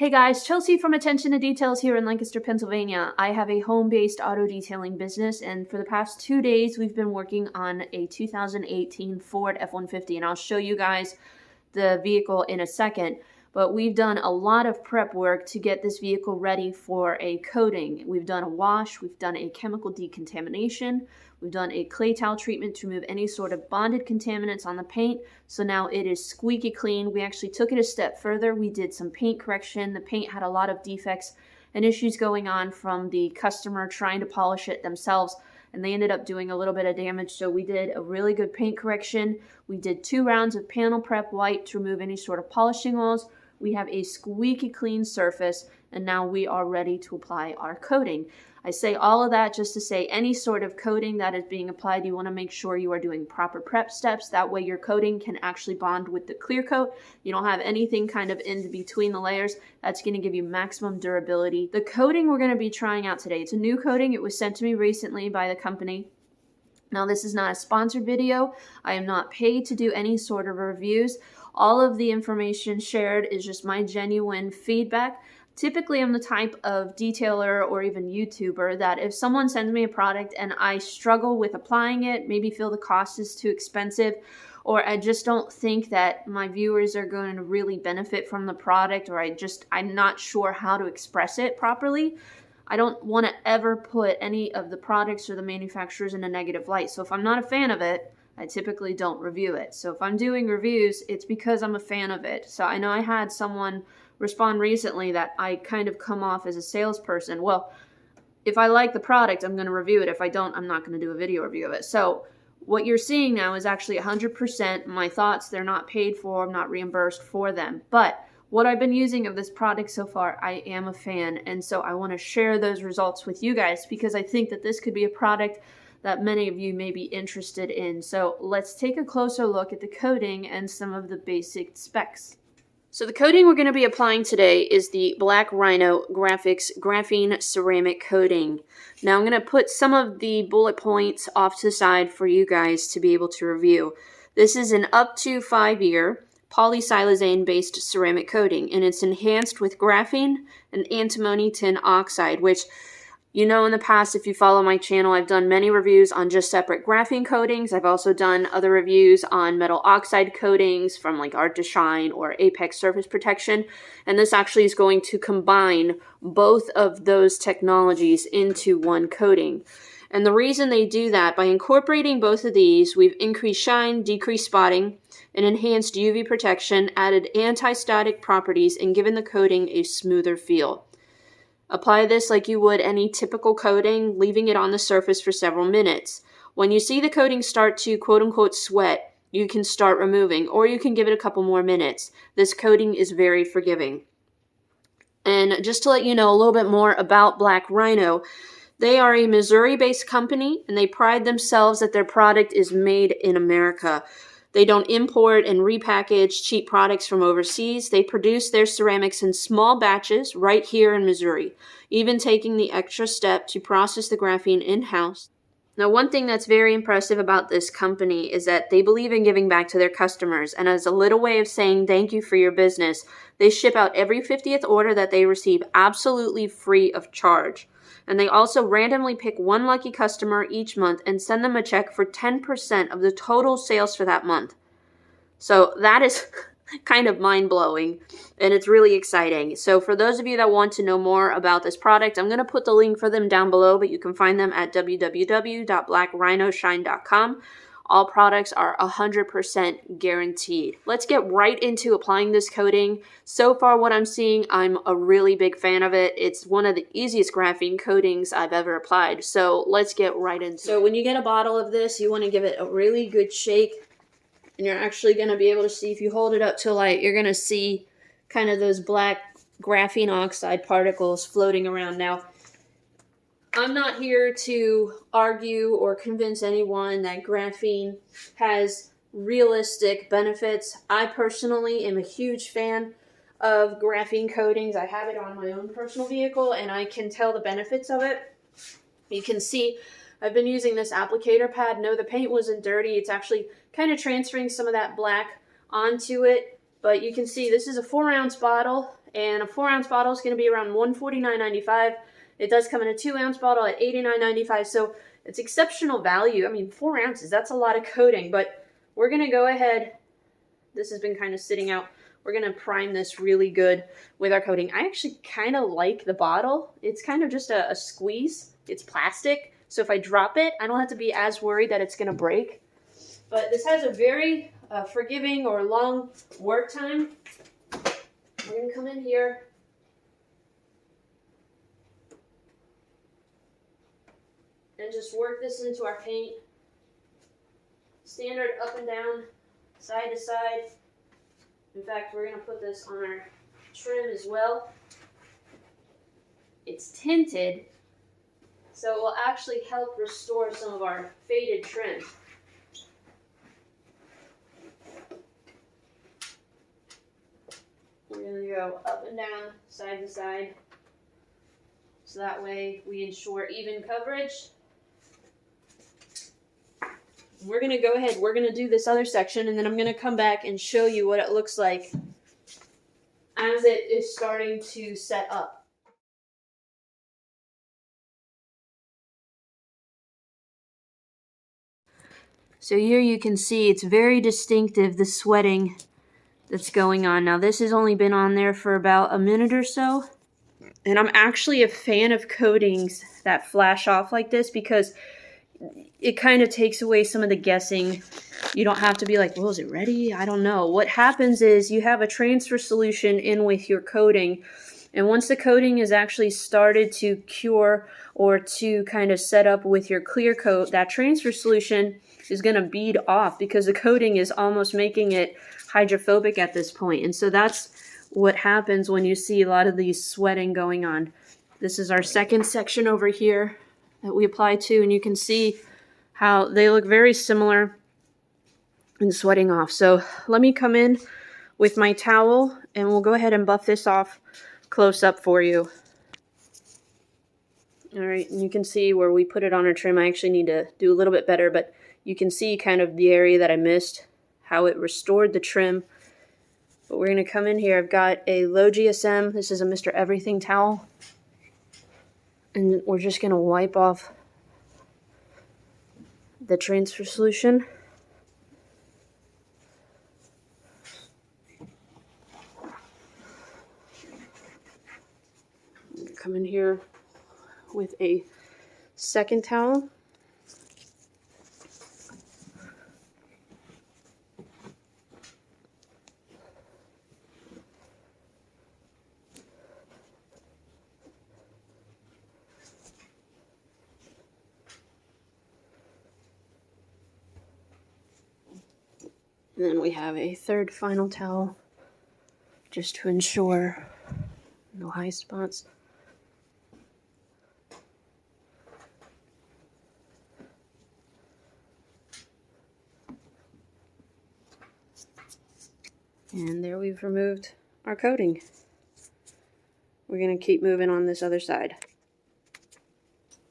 Hey guys, Chelsea from Attention to Details here in Lancaster, Pennsylvania. I have a home-based auto detailing business, and for the past 2 days we've been working on a 2018 Ford F-150, and I'll show you guys the vehicle in a second. But we've done a lot of prep work to get this vehicle ready for a coating. We've done a wash, we've done a chemical decontamination, we've done a clay towel treatment to remove any sort of bonded contaminants on the paint. So now it is squeaky clean. We actually took it a step further. We did some paint correction. The paint had a lot of defects and issues going on from the customer trying to polish it themselves, and they ended up doing a little bit of damage. So we did a really good paint correction. We did 2 rounds of panel prep white to remove any sort of polishing oils. We have a squeaky clean surface, and now we are ready to apply our coating. I say all of that just to say any sort of coating that is being applied, you want to make sure you are doing proper prep steps. That way your coating can actually bond with the clear coat. You don't have anything kind of in between the layers. That's going to give you maximum durability. The coating we're going to be trying out today, it's a new coating. It was sent to me recently by the company. Now, this is not a sponsored video. I am not paid to do any sort of reviews. All of the information shared is just my genuine feedback. Typically, I'm the type of detailer or even YouTuber that if someone sends me a product and I struggle with applying it, maybe feel the cost is too expensive, or I just don't think that my viewers are going to really benefit from the product, or I'm not sure how to express it properly, I don't want to ever put any of the products or the manufacturers in a negative light. So if I'm not a fan of it, I typically don't review it. So if I'm doing reviews, it's because I'm a fan of it. So I know I had someone respond recently that I kind of come off as a salesperson. Well, if I like the product, I'm going to review it. If I don't, I'm not going to do a video review of it. So what you're seeing now is actually 100% my thoughts. They're not paid for. I'm not reimbursed for them. But what I've been using of this product so far, I am a fan. And so I want to share those results with you guys because I think that this could be a product that many of you may be interested in. So let's take a closer look at the coating and some of the basic specs. So the coating we're going to be applying today is the Black Rhino Graphics Graphene Ceramic Coating. Now I'm going to put some of the bullet points off to the side for you guys to be able to review. This is an up to 5-year polysilazane-based ceramic coating, and it's enhanced with graphene and antimony tin oxide, which, you know, in the past, if you follow my channel, I've done many reviews on just separate graphene coatings. I've also done other reviews on metal oxide coatings from like Art to Shine or Apex Surface Protection. And this actually is going to combine both of those technologies into one coating. And the reason they do that, by incorporating both of these, we've increased shine, decreased spotting, and enhanced UV protection, added anti-static properties, and given the coating a smoother feel. Apply this like you would any typical coating, leaving it on the surface for several minutes. When you see the coating start to quote-unquote sweat, you can start removing, or you can give it a couple more minutes. This coating is very forgiving. And just to let you know a little bit more about Black Rhino, they are a Missouri-based company, and they pride themselves that their product is made in America. They don't import and repackage cheap products from overseas. They produce their ceramics in small batches right here in Missouri, even taking the extra step to process the graphene in-house. Now, one thing that's very impressive about this company is that they believe in giving back to their customers, and as a little way of saying thank you for your business, they ship out every 50th order that they receive absolutely free of charge. And they also randomly pick one lucky customer each month and send them a check for 10% of the total sales for that month. So that is kind of mind-blowing, and it's really exciting. So for those of you that want to know more about this product, I'm going to put the link for them down below, but you can find them at www.blackrhinoshine.com. All products are 100% guaranteed. Let's get right into applying this coating. So far what I'm seeing, I'm a really big fan of it. It's one of the easiest graphene coatings I've ever applied. So let's get right into it. So when you get a bottle of this, you want to give it a really good shake. And you're actually going to be able to see, if you hold it up to light, you're going to see kind of those black graphene oxide particles floating around. Now, I'm not here to argue or convince anyone that graphene has realistic benefits. I personally am a huge fan of graphene coatings. I have it on my own personal vehicle, and I can tell the benefits of it. You can see I've been using this applicator pad. No, the paint wasn't dirty. It's actually kind of transferring some of that black onto it. But you can see this is a 4-ounce bottle, and a 4-ounce bottle is going to be around $149.95. It does come in a 2-ounce bottle at $89.95, so it's exceptional value. I mean, 4 ounces, that's a lot of coating, but we're going to go ahead. This has been kind of sitting out. We're going to prime this really good with our coating. I actually kind of like the bottle. It's kind of just a squeeze. It's plastic, so if I drop it, I don't have to be as worried that it's going to break. But this has a very forgiving or long work time. We're going to come in here. And just work this into our paint. Standard up and down, side to side. In fact, we're going to put this on our trim as well. It's tinted, so it will actually help restore some of our faded trim. We're going to go up and down, side to side, so that way we ensure even coverage. We're going to go ahead, we're going to do this other section, and then I'm going to come back and show you what it looks like as it is starting to set up. So here you can see it's very distinctive, the sweating that's going on. Now this has only been on there for about a minute or so, and I'm actually a fan of coatings that flash off like this because it kind of takes away some of the guessing. You don't have to be like, well, is it ready? I don't know. What happens is you have a transfer solution in with your coating, and once the coating is actually started to cure or to kind of set up with your clear coat, that transfer solution is going to bead off because the coating is almost making it hydrophobic at this point. And so that's what happens when you see a lot of these sweating going on. This is our second section over here that we apply to, and you can see how they look very similar in sweating off. So let me come in with my towel and we'll go ahead and buff this off close up for you. All right, and you can see where we put it on our trim. I actually need to do a little bit better, but you can see kind of the area that I missed, how it restored the trim. But we're going to come in here. I've got a low GSM. This is a Mr. Everything towel. And we're just going to wipe off the transfer solution. Come in here with a second towel. And then we have a third final towel just to ensure no high spots. And there we've removed our coating. We're going to keep moving on this other side.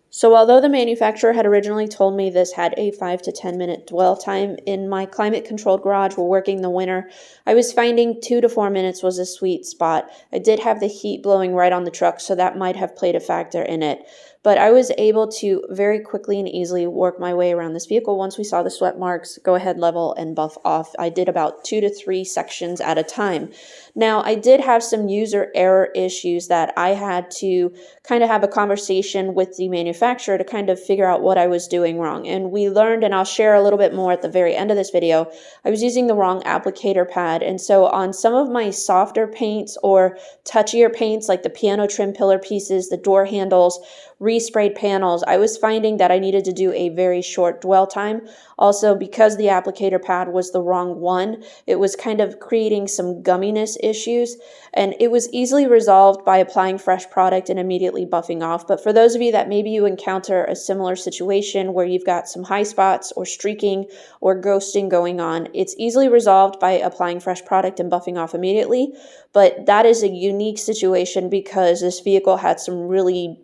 So although the manufacturer had originally told me this had a 5 to 10 minute dwell time, in my climate controlled garage, we're working the winter, I was finding 2 to 4 minutes was a sweet spot. I did have the heat blowing right on the truck, so that might have played a factor in it. But I was able to very quickly and easily work my way around this vehicle. Once we saw the sweat marks, go ahead, level, and buff off. I did about 2 to 3 sections at a time. Now, I did have some user error issues that I had to kind of have a conversation with the manufacturer to kind of figure out what I was doing wrong. And we learned, and I'll share a little bit more at the very end of this video, I was using the wrong applicator pad. And so on some of my softer paints or touchier paints, like the piano trim pillar pieces, the door handles, resprayed panels, I was finding that I needed to do a very short dwell time. Also, because the applicator pad was the wrong one, it was kind of creating some gumminess issues, and it was easily resolved by applying fresh product and immediately buffing off. But for those of you that maybe you encounter a similar situation where you've got some high spots or streaking or ghosting going on, it's easily resolved by applying fresh product and buffing off immediately. But that is a unique situation because this vehicle had some really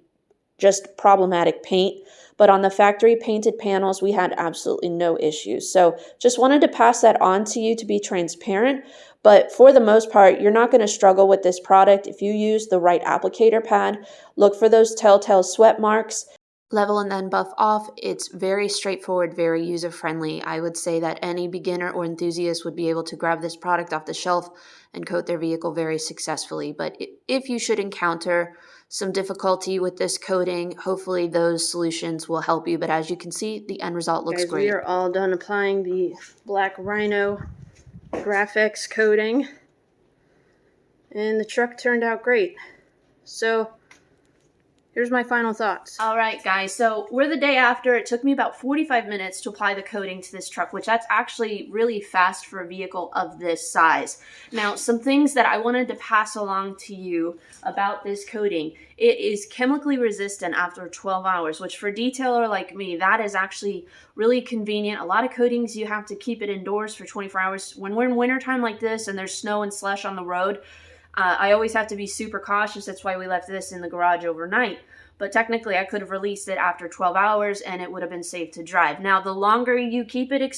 just problematic paint. But on the factory painted panels, we had absolutely no issues. So just wanted to pass that on to you to be transparent. But for the most part, you're not going to struggle with this product if you use the right applicator pad. Look for those telltale sweat marks. Level and then buff off. It's very straightforward, very user-friendly. I would say that any beginner or enthusiast would be able to grab this product off the shelf and coat their vehicle very successfully. But if you should encounter some difficulty with this coating, hopefully those solutions will help you. But as you can see, the end result looks great. We are all done applying the black Rhino graphics coating, and the truck turned out great. So here's my final thoughts. All right, guys, so we're the day after. It took me about 45 minutes to apply the coating to this truck, which that's actually really fast for a vehicle of this size. Now, some things that I wanted to pass along to you about this coating. It is chemically resistant after 12 hours, which for a detailer like me, that is actually really convenient. A lot of coatings, you have to keep it indoors for 24 hours. When we're in wintertime like this and there's snow and slush on the road, I always have to be super cautious. That's why we left this in the garage overnight. But technically, I could have released it after 12 hours and it would have been safe to drive. Now, the longer you keep it,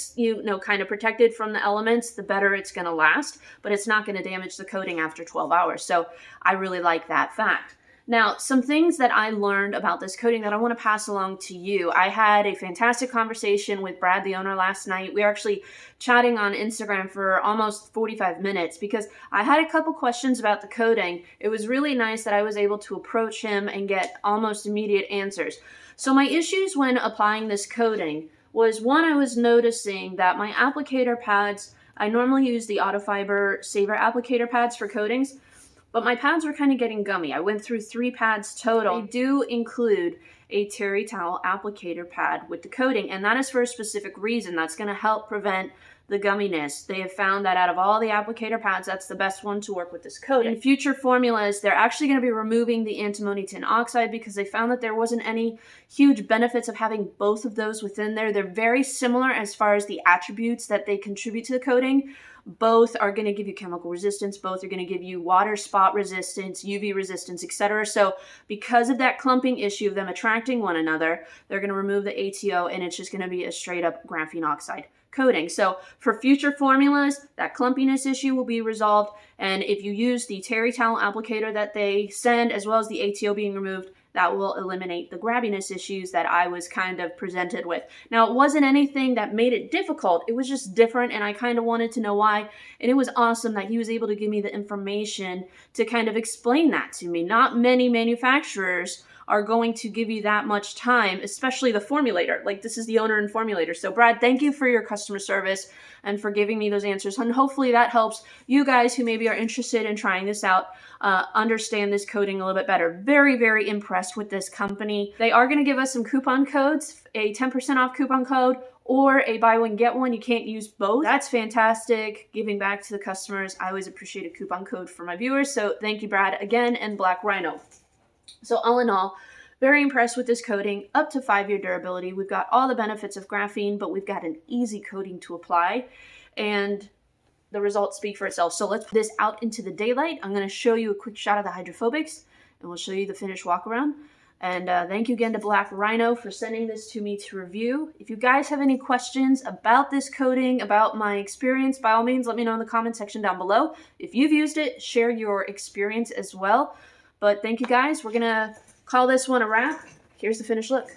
kind of protected from the elements, the better it's going to last. But it's not going to damage the coating after 12 hours. So I really like that fact. Now, some things that I learned about this coating that I want to pass along to you. I had a fantastic conversation with Brad, the owner, last night. We were actually chatting on Instagram for almost 45 minutes because I had a couple questions about the coating. It was really nice that I was able to approach him and get almost immediate answers. So my issues when applying this coating was, one, I was noticing that my applicator pads, I normally use the Autofiber Saver applicator pads for coatings, but my pads were kind of getting gummy. I went through 3 pads total. They do include a terry towel applicator pad with the coating, and that is for a specific reason. That's going to help prevent the gumminess. They have found that out of all the applicator pads, that's the best one to work with this coating. In future formulas, they're actually going to be removing the antimony tin oxide because they found that there wasn't any huge benefits of having both of those within there. They're very similar as far as the attributes that they contribute to the coating. Both are going to give you chemical resistance. Both are going to give you water spot resistance, UV resistance, etc. So because of that clumping issue of them attracting one another, they're going to remove the ATO and it's just going to be a straight up graphene oxide coating. So for future formulas, that clumpiness issue will be resolved. And if you use the terry towel applicator that they send, as well as the ATO being removed, that will eliminate the grabbiness issues that I was kind of presented with. Now, it wasn't anything that made it difficult. It was just different, and I kind of wanted to know why. And it was awesome that he was able to give me the information to kind of explain that to me. Not many manufacturers are going to give you that much time, especially the formulator. Like, this is the owner and formulator. So Brad, thank you for your customer service and for giving me those answers. And hopefully that helps you guys who maybe are interested in trying this out understand this coating a little bit better. Very, very impressed with this company. They are going to give us some coupon codes, a 10% off coupon code, or a buy one, get one. You can't use both. That's fantastic. Giving back to the customers. I always appreciate a coupon code for my viewers. So thank you, Brad, again, and Black Rhino. So all in all, very impressed with this coating. Up to 5-year durability. We've got all the benefits of graphene, but we've got an easy coating to apply. And the results speak for itself. So let's put this out into the daylight. I'm going to show you a quick shot of the hydrophobics, and we'll show you the finished walk around. And thank you again to Black Rhino for sending this to me to review. If you guys have any questions about this coating, about my experience, by all means, let me know in the comment section down below. If you've used it, share your experience as well. But thank you guys. We're going to call this one a wrap. Here's the finished look.